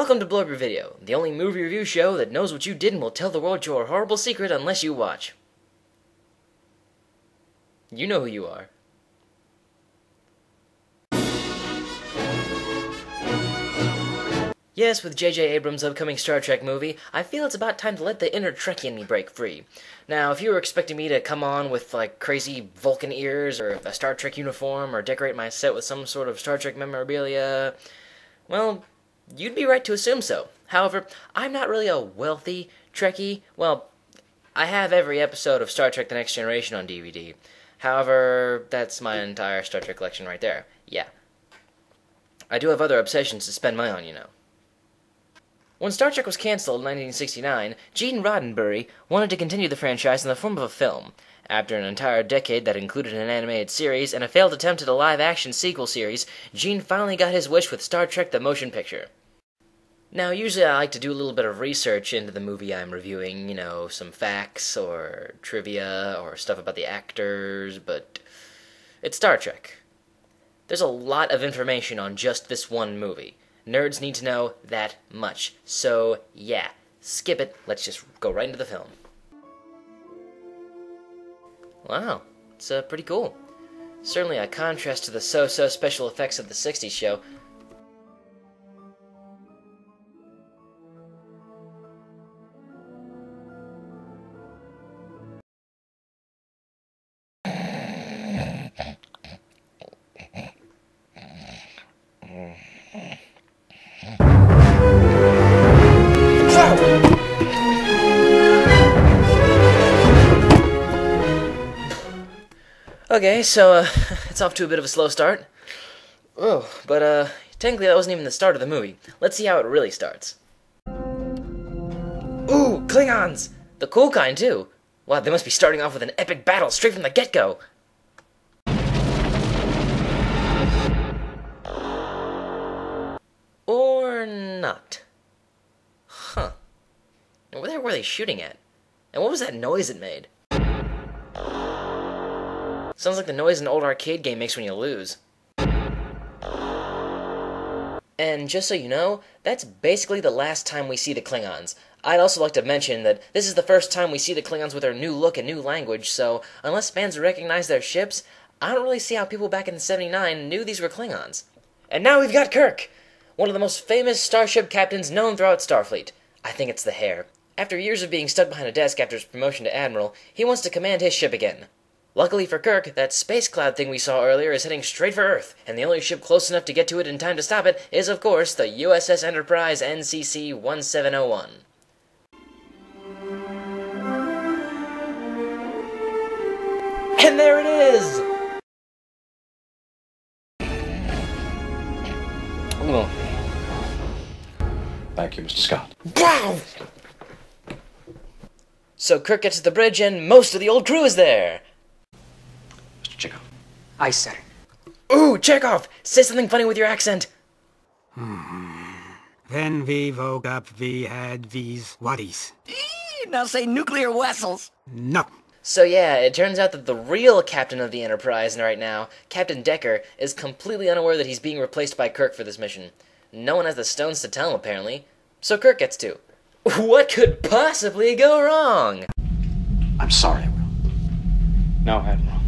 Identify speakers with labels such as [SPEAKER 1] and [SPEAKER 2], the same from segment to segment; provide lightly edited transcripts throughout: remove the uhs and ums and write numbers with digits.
[SPEAKER 1] Welcome to BUYV Video, the only movie review show that knows what you did and will tell the world your horrible secret unless you watch. You know who you are. Yes, with J.J. Abrams' upcoming Star Trek movie, I feel it's about time to let the inner Trekkie in me break free. Now, if you were expecting me to come on with, like, crazy Vulcan ears, or a Star Trek uniform, or decorate my set with some sort of Star Trek memorabilia, well, you'd be right to assume so. However, I'm not really a wealthy Trekkie. Well, I have every episode of Star Trek The Next Generation on DVD. However, that's my entire Star Trek collection right there. Yeah. I do have other obsessions to spend money on, you know. When Star Trek was cancelled in 1969, Gene Roddenberry wanted to continue the franchise in the form of a film. After an entire decade that included an animated series and a failed attempt at a live-action sequel series, Gene finally got his wish with Star Trek the Motion Picture. Now, usually I like to do a little bit of research into the movie I'm reviewing, you know, some facts or trivia or stuff about the actors, but it's Star Trek. There's a lot of information on just this one movie. Nerds need to know that much. So, yeah, skip it. Let's just go right into the film. Wow, it's pretty cool. Certainly a contrast to the so-so special effects of the 60s show. Okay, so, it's off to a bit of a slow start. Oh, but, technically that wasn't even the start of the movie. Let's see how it really starts. Ooh, Klingons! The cool kind, too. Wow, they must be starting off with an epic battle straight from the get-go. Or not. Huh. Where the heck were they shooting at? And what was that noise it made? Sounds like the noise an old arcade game makes when you lose. And just so you know, that's basically the last time we see the Klingons. I'd also like to mention that this is the first time we see the Klingons with their new look and new language, so unless fans recognize their ships, I don't really see how people back in '79 knew these were Klingons. And now we've got Kirk, one of the most famous starship captains known throughout Starfleet. I think it's the hair. After years of being stuck behind a desk after his promotion to Admiral, he wants to command his ship again. Luckily for Kirk, that space cloud thing we saw earlier is heading straight for Earth, and the only ship close enough to get to it in time to stop it is, of course, the USS Enterprise NCC-1701. And there it is!
[SPEAKER 2] Hello. Thank you, Mr. Scott.
[SPEAKER 1] Wow! So Kirk gets to the bridge and most of the old crew is there!
[SPEAKER 2] Chekhov.
[SPEAKER 3] Aye, sir.
[SPEAKER 1] Ooh, Chekhov! Say something funny with your accent!
[SPEAKER 4] Then we woke up, we had these worries.
[SPEAKER 3] Now say nuclear vessels.
[SPEAKER 4] No.
[SPEAKER 1] So yeah, it turns out that the real captain of the Enterprise right now, Captain Decker, is completely unaware that he's being replaced by Kirk for this mission. No one has the stones to tell him, apparently. So Kirk gets to. What could possibly go wrong?
[SPEAKER 2] I'm sorry, Will. No, Admiral.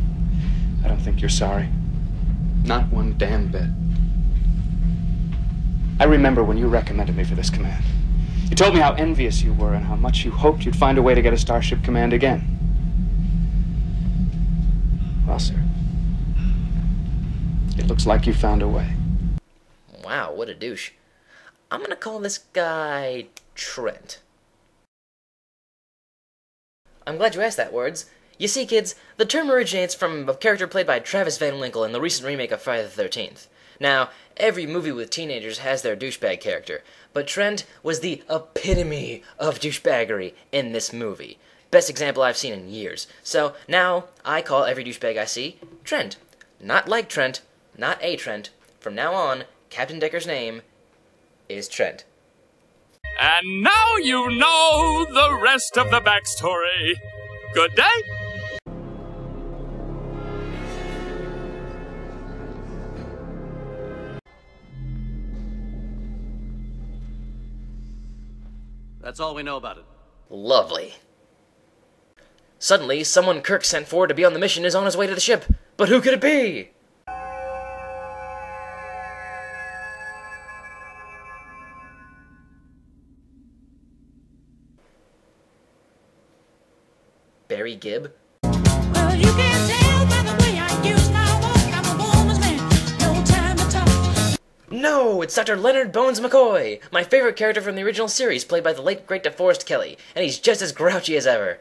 [SPEAKER 2] I don't think you're sorry. Not one damn bit. I remember when you recommended me for this command. You told me how envious you were and how much you hoped you'd find a way to get a starship command again. Well, sir, it looks like you found a way.
[SPEAKER 1] Wow, what a douche. I'm gonna call this guy Trent. I'm glad you asked that, Words. You see, kids, the term originates from a character played by Travis Van Winkle in the recent remake of Friday the 13th. Now, every movie with teenagers has their douchebag character, but Trent was the epitome of douchebaggery in this movie. Best example I've seen in years. So, now, I call every douchebag I see Trent. Not like Trent, not a Trent. From now on, Captain Decker's name is Trent.
[SPEAKER 5] And now you know the rest of the backstory. Good day.
[SPEAKER 6] That's all we know about it.
[SPEAKER 1] Lovely. Suddenly, someone Kirk sent for to be on the mission is on his way to the ship. But who could it be? Barry Gibb?
[SPEAKER 7] Well, you can tell by the way I use my walk. I'm a woman's man. No time to talk.
[SPEAKER 1] No, it's Dr. Leonard Bones McCoy, my favorite character from the original series, played by the late great DeForest Kelley, and he's just as grouchy as ever.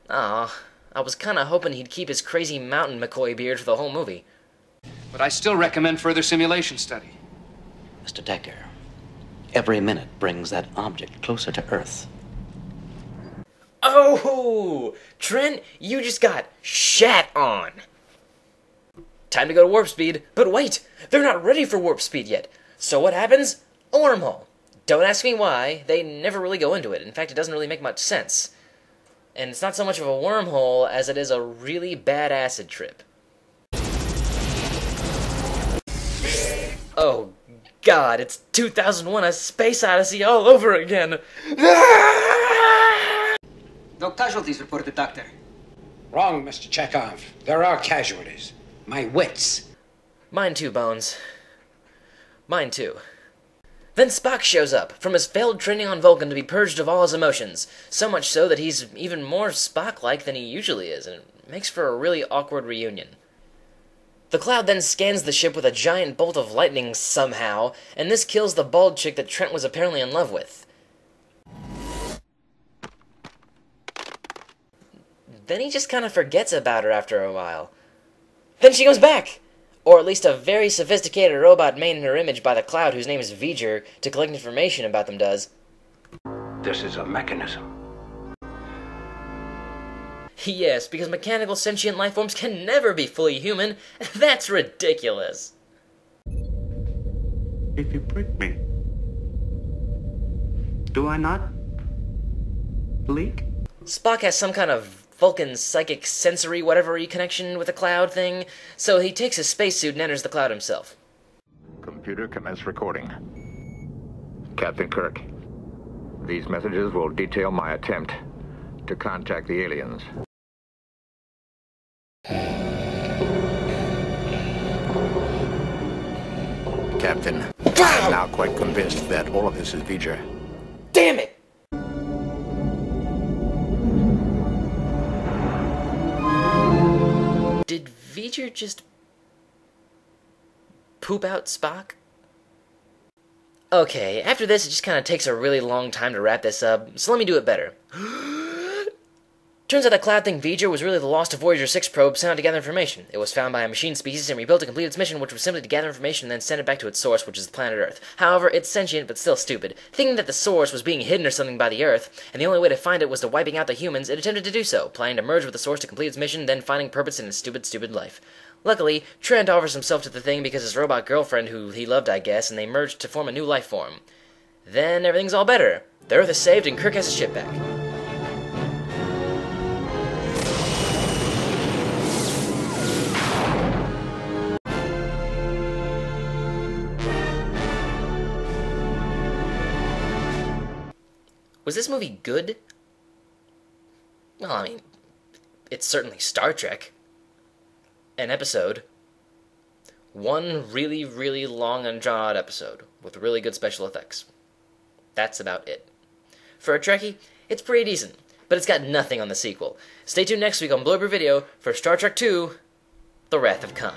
[SPEAKER 1] Aw, I was kinda hoping he'd keep his crazy mountain McCoy beard for the whole movie.
[SPEAKER 2] But I still recommend further simulation study.
[SPEAKER 8] Mr. Decker, every minute brings that object closer to Earth.
[SPEAKER 1] Oh! Trent, you just got shat on! Time to go to warp speed, but wait! They're not ready for warp speed yet! So what happens? A wormhole. Don't ask me why, they never really go into it. In fact, it doesn't really make much sense. And it's not so much of a wormhole as it is a really bad acid trip. Oh god, it's 2001: A Space Odyssey all over again!
[SPEAKER 3] No casualties reported, Doctor.
[SPEAKER 4] Wrong, Mr. Chekhov. There are casualties. My wits.
[SPEAKER 1] Mine too, Bones. Mine too. Then Spock shows up, from his failed training on Vulcan to be purged of all his emotions, so much so that he's even more Spock-like than he usually is, and it makes for a really awkward reunion. The Cloud then scans the ship with a giant bolt of lightning somehow, and this kills the bald chick that Trent was apparently in love with. Then he just kind of forgets about her after a while. Then she goes back! Or at least a very sophisticated robot made in her image by the Cloud, whose name is V'ger, to collect information about them does.
[SPEAKER 4] This is a mechanism.
[SPEAKER 1] Yes, because mechanical sentient life forms can never be fully human. That's ridiculous.
[SPEAKER 9] If you prick me, do I not leak?
[SPEAKER 1] Spock has some kind of Vulcan psychic sensory whatever-y connection with the Cloud thing, so he takes his spacesuit and enters the Cloud himself.
[SPEAKER 10] Computer, commence recording. Captain Kirk, these messages will detail my attempt to contact the aliens. Captain, I'm now quite convinced that all of this is V'ger.
[SPEAKER 1] Damn it! Did V'ger just poop out Spock? Okay, after this it just kind of takes a really long time to wrap this up, so let me do it better. Turns out that Cloud thing V'ger was really the lost Voyager 6 probe sent out to gather information. It was found by a machine species and rebuilt to complete its mission, which was simply to gather information and then send it back to its source, which is the planet Earth. However, it's sentient but still stupid. Thinking that the source was being hidden or something by the Earth, and the only way to find it was to wiping out the humans, it attempted to do so, planning to merge with the source to complete its mission, then finding purpose in its stupid life. Luckily, Trent offers himself to the thing because his robot girlfriend, who he loved I guess, and they merged to form a new life form. Then everything's all better. The Earth is saved and Kirk has his ship back. Was this movie good? Well, I mean, it's certainly Star Trek. An episode. One really, really long and drawn-out episode with really good special effects. That's about it. For a Trekkie, it's pretty decent, but it's got nothing on the sequel. Stay tuned next week on BUYV Video for Star Trek II, The Wrath of Khan.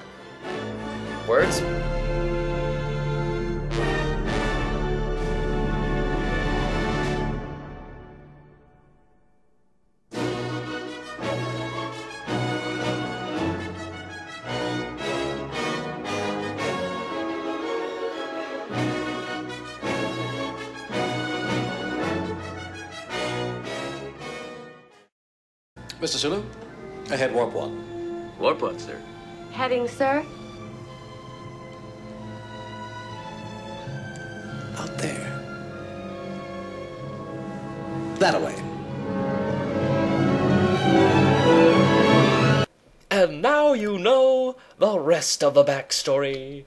[SPEAKER 1] Words?
[SPEAKER 6] Mr. Sulu, ahead warp 1.
[SPEAKER 8] Warp what, sir?
[SPEAKER 11] Heading, sir?
[SPEAKER 6] Out there. That-a-way.
[SPEAKER 1] And now you know the rest of the backstory.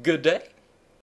[SPEAKER 1] Good day.